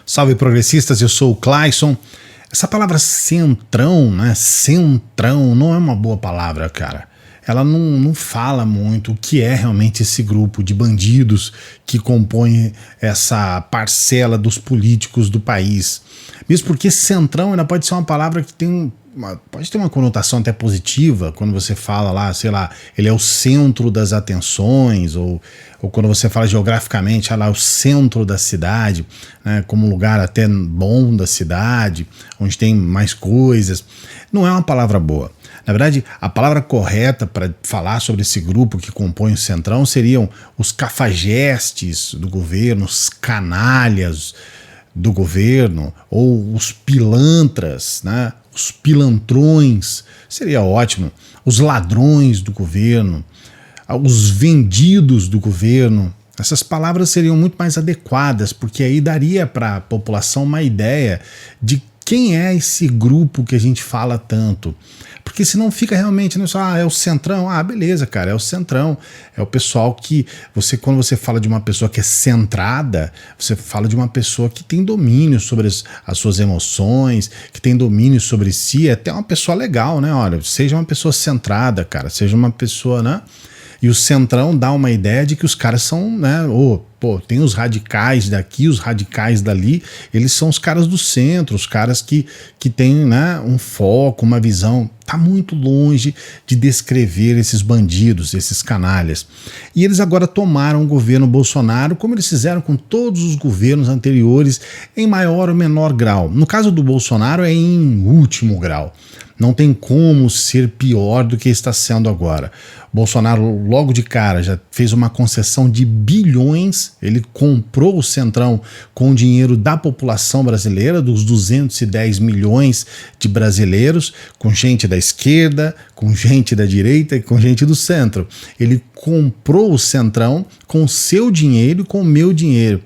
Salve progressistas, eu sou o Clayson. Essa palavra centrão, né? Centrão não é uma boa palavra, cara. Ela não fala muito o que é realmente esse grupo de bandidos que compõe essa parcela dos políticos do país. Mesmo porque centrão ainda pode ser uma palavra que pode ter uma conotação até positiva, quando você fala lá, sei lá, ele é o centro das atenções, ou quando você fala geograficamente, lá, o centro da cidade, né, como um lugar até bom da cidade, onde tem mais coisas. Não é uma palavra boa. Na verdade, a palavra correta para falar sobre esse grupo que compõe o Centrão seriam os cafajestes do governo, os canalhas do governo, ou os pilantras, né? Os pilantrões, seria ótimo, os ladrões do governo, os vendidos do governo. Essas palavras seriam muito mais adequadas, porque aí daria para a população uma ideia de quem é esse grupo que a gente fala tanto. Porque senão fica realmente, né, só, é o Centrão, beleza, cara, é o Centrão, é o pessoal que, quando você fala de uma pessoa que é centrada, você fala de uma pessoa que tem domínio sobre as suas emoções, que tem domínio sobre si, é até uma pessoa legal, né, olha, seja uma pessoa centrada, cara, seja uma pessoa, né, e o Centrão dá uma ideia de que os caras são, né, tem os radicais daqui, os radicais dali, eles são os caras do centro, os caras que têm, né, um foco, uma visão. Tá muito longe de descrever esses bandidos, esses canalhas. E eles agora tomaram o governo Bolsonaro, como eles fizeram com todos os governos anteriores, em maior ou menor grau. No caso do Bolsonaro é em último grau. Não tem como ser pior do que está sendo agora. Bolsonaro, logo de cara, já fez uma concessão de bilhões. Ele comprou o Centrão com o dinheiro da população brasileira, dos 210 milhões de brasileiros, com gente da esquerda, com gente da direita e com gente do centro. Ele comprou o Centrão com o seu dinheiro e com o meu dinheiro.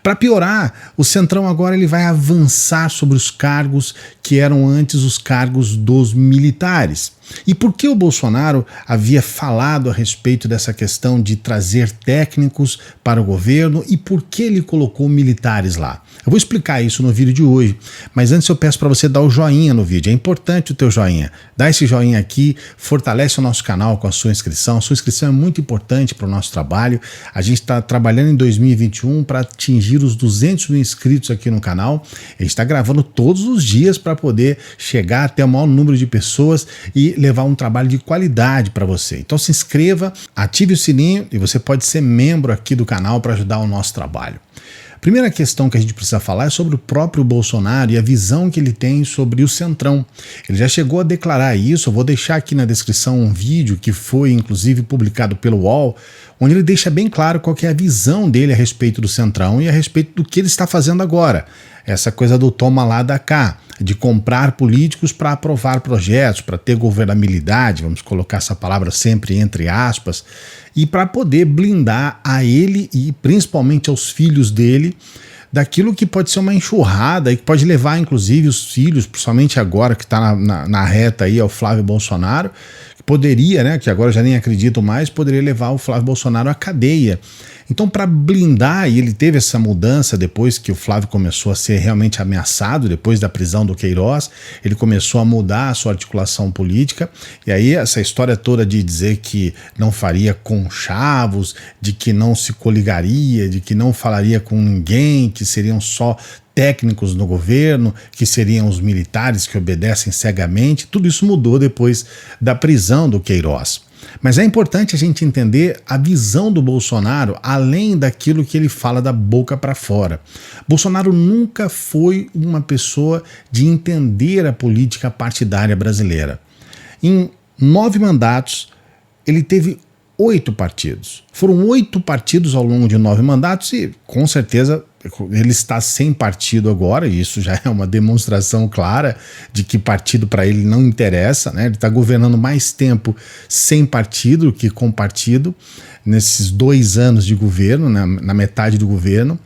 Para piorar, o Centrão agora ele vai avançar sobre os cargos que eram antes os cargos dos militares. E por que o Bolsonaro havia falado a respeito dessa questão de trazer técnicos para o governo e por que ele colocou militares lá? Eu vou explicar isso no vídeo de hoje, mas antes eu peço para você dar o joinha no vídeo. É importante o teu joinha. Dá esse joinha aqui, fortalece o nosso canal com a sua inscrição. A sua inscrição é muito importante para o nosso trabalho. A gente está trabalhando em 2021 para atingir os 200 mil inscritos aqui no canal. A gente está gravando todos os dias para poder chegar até o maior número de pessoas e levar um trabalho de qualidade para você. Então se inscreva, ative o sininho e você pode ser membro aqui do canal para ajudar o nosso trabalho. Primeira questão que a gente precisa falar é sobre o próprio Bolsonaro e a visão que ele tem sobre o Centrão. Ele já chegou a declarar isso, eu vou deixar aqui na descrição um vídeo que foi inclusive publicado pelo UOL, onde ele deixa bem claro qual que é a visão dele a respeito do Centrão e a respeito do que ele está fazendo agora. Essa coisa do toma lá da cá, de comprar políticos para aprovar projetos, para ter governabilidade, vamos colocar essa palavra sempre entre aspas, e para poder blindar a ele e principalmente aos filhos dele daquilo que pode ser uma enxurrada e que pode levar inclusive os filhos, principalmente agora que está na reta aí, ao Flávio Bolsonaro, que poderia, né, que agora já nem acredito mais, poderia levar o Flávio Bolsonaro à cadeia. Então, para blindar, e ele teve essa mudança depois que o Flávio começou a ser realmente ameaçado, depois da prisão do Queiroz, ele começou a mudar a sua articulação política, e aí essa história toda de dizer que não faria conchavos, de que não se coligaria, de que não falaria com ninguém, que seriam só técnicos no governo, que seriam os militares que obedecem cegamente, tudo isso mudou depois da prisão do Queiroz. Mas é importante a gente entender a visão do Bolsonaro além daquilo que ele fala da boca para fora. Bolsonaro nunca foi uma pessoa de entender a política partidária brasileira. Em 9 mandatos, ele teve 8 partidos. Foram 8 partidos ao longo de 9 mandatos e, com certeza, ele está sem partido agora, e isso já é uma demonstração clara de que partido para ele não interessa, né? Ele está governando mais tempo sem partido do que com partido, nesses 2 anos de governo, né? Na metade do governo,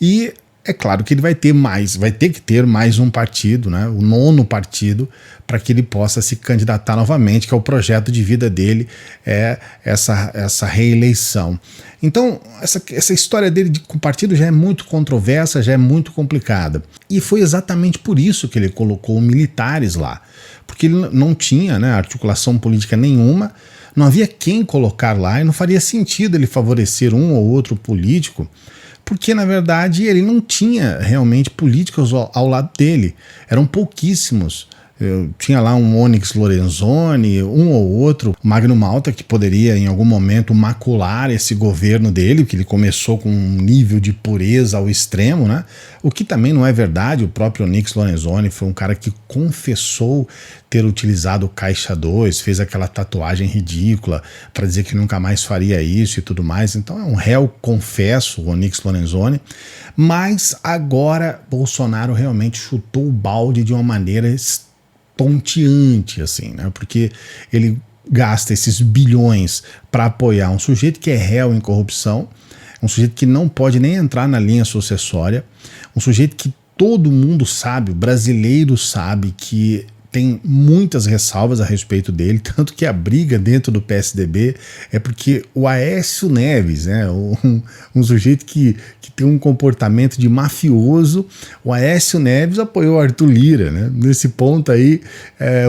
e é claro que ele vai ter que ter mais um partido, né, o 9º partido, para que ele possa se candidatar novamente, que é o projeto de vida dele, é essa reeleição. Então, essa história dele com o partido já é muito controversa, já é muito complicada. E foi exatamente por isso que ele colocou militares lá, porque ele não tinha, né, articulação política nenhuma, não havia quem colocar lá e não faria sentido ele favorecer um ou outro político, porque na verdade ele não tinha realmente políticos ao lado dele, eram pouquíssimos. Tinha lá um Onyx Lorenzoni, um ou outro, Magno Malta, que poderia em algum momento macular esse governo dele, que ele começou com um nível de pureza ao extremo, né? O que também não é verdade. O próprio Onyx Lorenzoni foi um cara que confessou ter utilizado o Caixa 2, fez aquela tatuagem ridícula para dizer que nunca mais faria isso e tudo mais. Então é um réu, confesso, o Onyx Lorenzoni. Mas agora Bolsonaro realmente chutou o balde de uma maneira ponteante, assim, né? Porque ele gasta esses bilhões para apoiar um sujeito que é réu em corrupção, um sujeito que não pode nem entrar na linha sucessória, um sujeito que todo mundo sabe, o brasileiro sabe que tem muitas ressalvas a respeito dele, tanto que a briga dentro do PSDB é porque o Aécio Neves, né, um sujeito que tem um comportamento de mafioso, o Aécio Neves apoiou o Arthur Lira, né? Nesse ponto aí,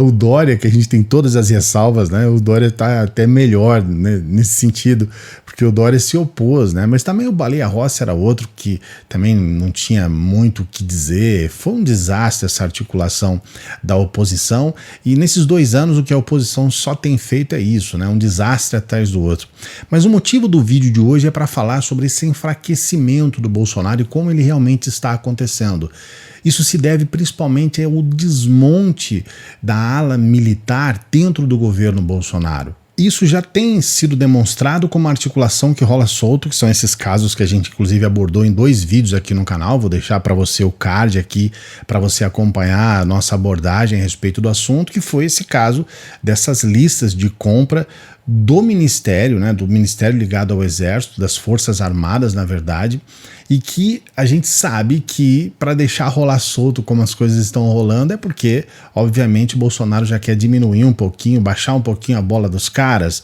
o Dória, que a gente tem todas as ressalvas, né, o Dória está até melhor, né, nesse sentido, porque o Dória se opôs, né? Mas também o Baleia Rossi era outro que também não tinha muito o que dizer. Foi um desastre essa articulação da oposição, e nesses 2 anos o que a oposição só tem feito é isso, né? Um desastre atrás do outro. Mas o motivo do vídeo de hoje é para falar sobre esse enfraquecimento do Bolsonaro e como ele realmente está acontecendo. Isso se deve principalmente ao desmonte da ala militar dentro do governo Bolsonaro. Isso já tem sido demonstrado com uma articulação que rola solto, que são esses casos que a gente inclusive abordou em 2 vídeos aqui no canal. Vou deixar para você o card aqui para você acompanhar a nossa abordagem a respeito do assunto, que foi esse caso dessas listas de compra do Ministério, né, do Ministério ligado ao Exército, das Forças Armadas, na verdade, e que a gente sabe que para deixar rolar solto como as coisas estão rolando é porque, obviamente, o Bolsonaro já quer diminuir um pouquinho, baixar um pouquinho a bola dos caras.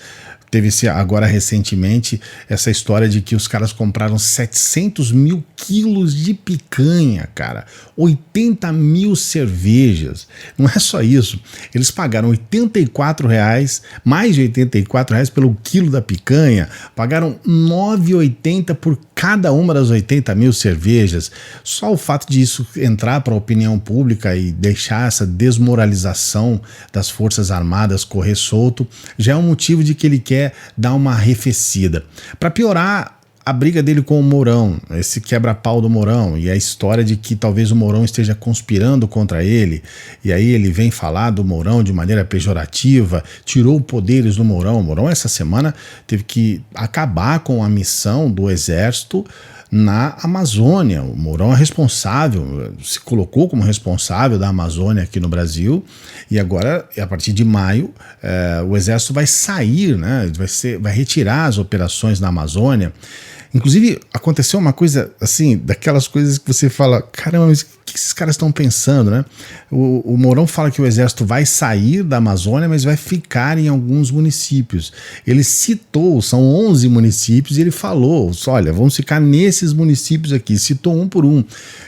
Teve-se agora recentemente essa história de que os caras compraram 700 mil quilos de picanha, cara, 80 mil cervejas. Não é só isso, eles pagaram R$84, mais de R$84 pelo quilo da picanha, pagaram R$9,80 por cada uma das 80 mil cervejas. Só o fato disso entrar para a opinião pública e deixar essa desmoralização das Forças Armadas correr solto já é um motivo de que ele quer dar uma arrefecida. Para piorar, a briga dele com o Mourão, esse quebra-pau do Mourão, e a história de que talvez o Mourão esteja conspirando contra ele, e aí ele vem falar do Mourão de maneira pejorativa, tirou poderes do Mourão. O Mourão essa semana teve que acabar com a missão do Exército na Amazônia. O Mourão é responsável, se colocou como responsável da Amazônia aqui no Brasil, e agora, a partir de maio, o Exército vai sair, né, vai retirar as operações na Amazônia. Inclusive, aconteceu uma coisa assim, daquelas coisas que você fala, caramba, mas o que esses caras estão pensando, né? O Mourão fala que o Exército vai sair da Amazônia, mas vai ficar em alguns municípios. Ele citou, são 11 municípios, e ele falou, olha, vamos ficar nesses municípios aqui, citou um por um,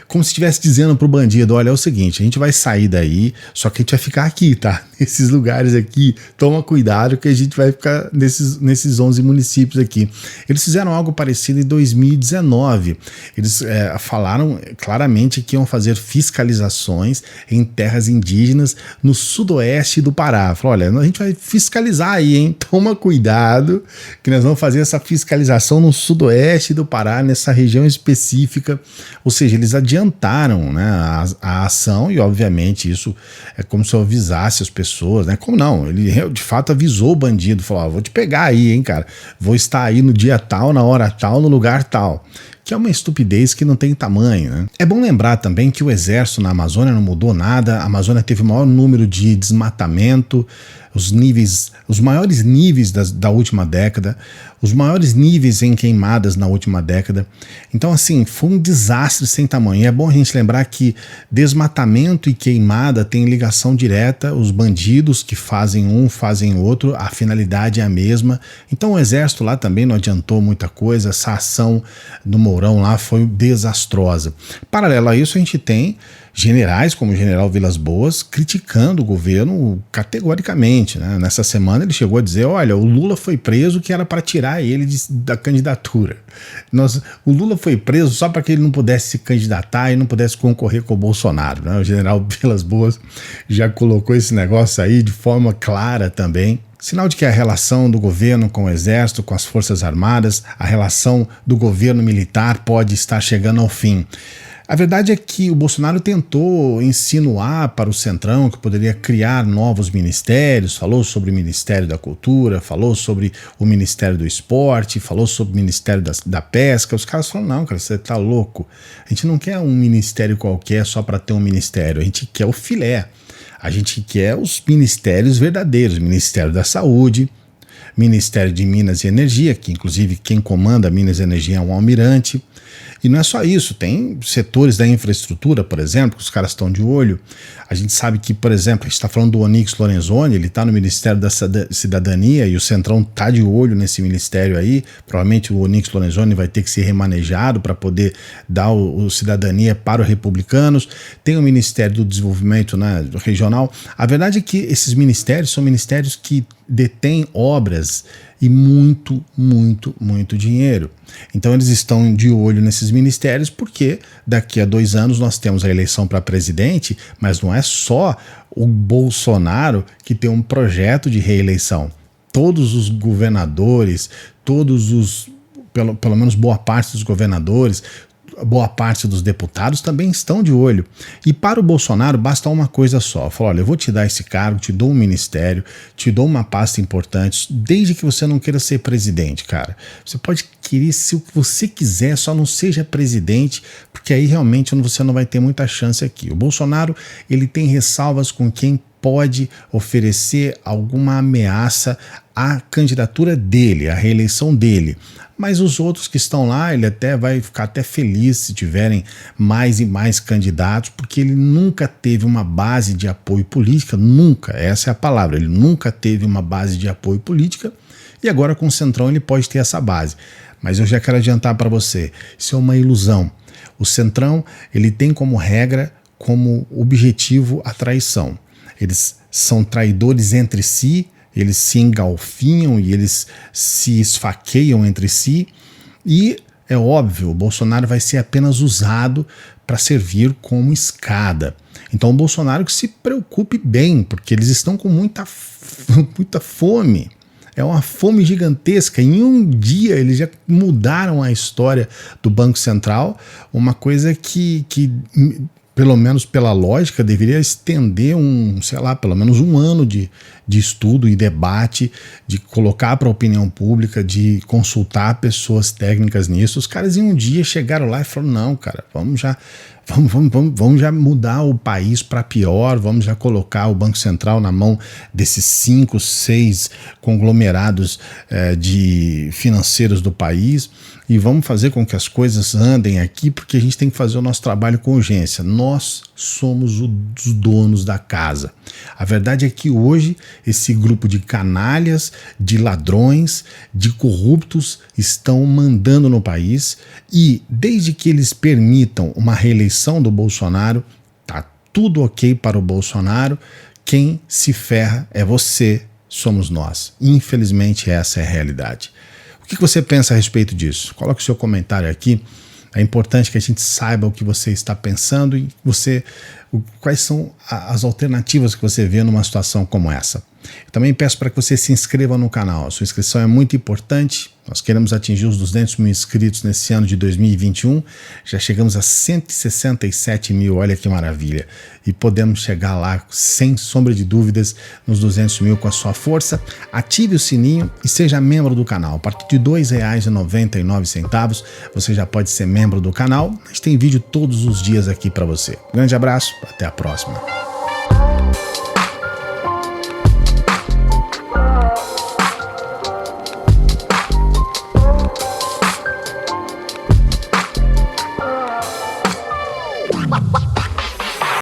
como se estivesse dizendo pro bandido, olha, é o seguinte, a gente vai sair daí, só que a gente vai ficar aqui, tá? Nesses lugares aqui, toma cuidado que a gente vai ficar nesses 11 municípios aqui. Eles fizeram algo parecido em 2019, eles falaram claramente que iam fazer fiscalizações em terras indígenas no sudoeste do Pará. Falaram, olha, a gente vai fiscalizar aí, hein? Toma cuidado que nós vamos fazer essa fiscalização no sudoeste do Pará, nessa região específica. Ou seja, eles adiantaram, né, a ação, e obviamente isso é como se eu avisasse as pessoas, né? Como não? Ele de fato avisou o bandido, falou, vou te pegar aí, hein, cara, vou estar aí no dia tal, na hora tal, no lugar tal. que é uma estupidez que não tem tamanho, né? É bom lembrar também que o exército na Amazônia não mudou nada, a Amazônia teve o maior número de desmatamento, os maiores níveis da última década, os maiores níveis em queimadas na última década. Então, assim, foi um desastre sem tamanho. E é bom a gente lembrar que desmatamento e queimada têm ligação direta, os bandidos que fazem um, fazem outro, a finalidade é a mesma. Então o exército lá também não adiantou muita coisa, essa ação do Mourão lá foi desastrosa. Paralelo a isso, a gente tem generais como o general Vilas Boas criticando o governo categoricamente, né? Nessa semana ele chegou a dizer, olha, o Lula foi preso que era para tirar ele da candidatura. O Lula foi preso só para que ele não pudesse se candidatar e não pudesse concorrer com o Bolsonaro, né? O general Vilas Boas já colocou esse negócio aí de forma clara também. Sinal de que a relação do governo com o exército, com as forças armadas, a relação do governo militar pode estar chegando ao fim. A verdade é que o Bolsonaro tentou insinuar para o Centrão que poderia criar novos ministérios, falou sobre o Ministério da Cultura, falou sobre o Ministério do Esporte, falou sobre o Ministério da Pesca. Os caras falaram, não, cara, você tá louco. A gente não quer um ministério qualquer só para ter um ministério, a gente quer o filé. A gente quer os ministérios verdadeiros, Ministério da Saúde, Ministério de Minas e Energia, que inclusive quem comanda Minas e Energia é um almirante. E não é só isso, tem setores da infraestrutura, por exemplo, que os caras estão de olho. A gente sabe que, por exemplo, a gente está falando do Onyx Lorenzoni, ele está no Ministério da Cidadania e o Centrão está de olho nesse ministério aí. Provavelmente o Onyx Lorenzoni vai ter que ser remanejado para poder dar o cidadania para os republicanos. Tem o Ministério do Desenvolvimento, né, regional. A verdade é que esses ministérios são ministérios que detêm obras e muito, muito, muito dinheiro. Então eles estão de olho nesses ministérios porque daqui a 2 anos nós temos a eleição para presidente, mas não é só o Bolsonaro que tem um projeto de reeleição. Todos os governadores, pelo menos boa parte dos governadores, boa parte dos deputados também estão de olho. E para o Bolsonaro basta uma coisa só. Fala, olha, eu vou te dar esse cargo, te dou um ministério, te dou uma pasta importante, desde que você não queira ser presidente, cara. Você pode querer ser o que você quiser, só não seja presidente, porque aí realmente você não vai ter muita chance aqui. O Bolsonaro, ele tem ressalvas com quem pode oferecer alguma ameaça à candidatura dele, à reeleição dele. Mas os outros que estão lá, ele até vai ficar até feliz se tiverem mais e mais candidatos, porque ele nunca teve uma base de apoio política, nunca, essa é a palavra, ele nunca teve uma base de apoio política e agora com o Centrão ele pode ter essa base. Mas eu já quero adiantar para você, isso é uma ilusão. O Centrão, ele tem como regra, como objetivo a traição. Eles são traidores entre si, eles se engalfinham e eles se esfaqueiam entre si e é óbvio, o Bolsonaro vai ser apenas usado para servir como escada. Então o Bolsonaro que se preocupe bem, porque eles estão com muita fome. É uma fome gigantesca. Em um dia eles já mudaram a história do Banco Central, uma coisa que pelo menos pela lógica, deveria estender pelo menos um ano de estudo e debate, de colocar para a opinião pública, de consultar pessoas técnicas nisso. Os caras em um dia chegaram lá e falaram, não, cara, vamos já mudar o país para pior, vamos já colocar o Banco Central na mão desses 5, 6 conglomerados de financeiros do país e vamos fazer com que as coisas andem aqui, porque a gente tem que fazer o nosso trabalho com urgência. Nós somos os donos da casa. A verdade é que hoje esse grupo de canalhas, de ladrões, de corruptos estão mandando no país e desde que eles permitam uma reeleição do Bolsonaro, tá tudo ok para o Bolsonaro. Quem se ferra é você, somos nós. Infelizmente essa é a realidade. O que você pensa a respeito disso? Coloque o seu comentário aqui. É importante que a gente saiba o que você está pensando e quais são as alternativas que você vê numa situação como essa. Eu também peço para que você se inscreva no canal. A sua inscrição é muito importante. Nós queremos atingir os 200 mil inscritos nesse ano de 2021. Já chegamos a 167 mil, olha que maravilha. E podemos chegar lá, sem sombra de dúvidas, nos 200 mil com a sua força. Ative o sininho e seja membro do canal. A partir de R$ 2,99 você já pode ser membro do canal. A gente tem vídeo todos os dias aqui para você. Grande abraço, até a próxima.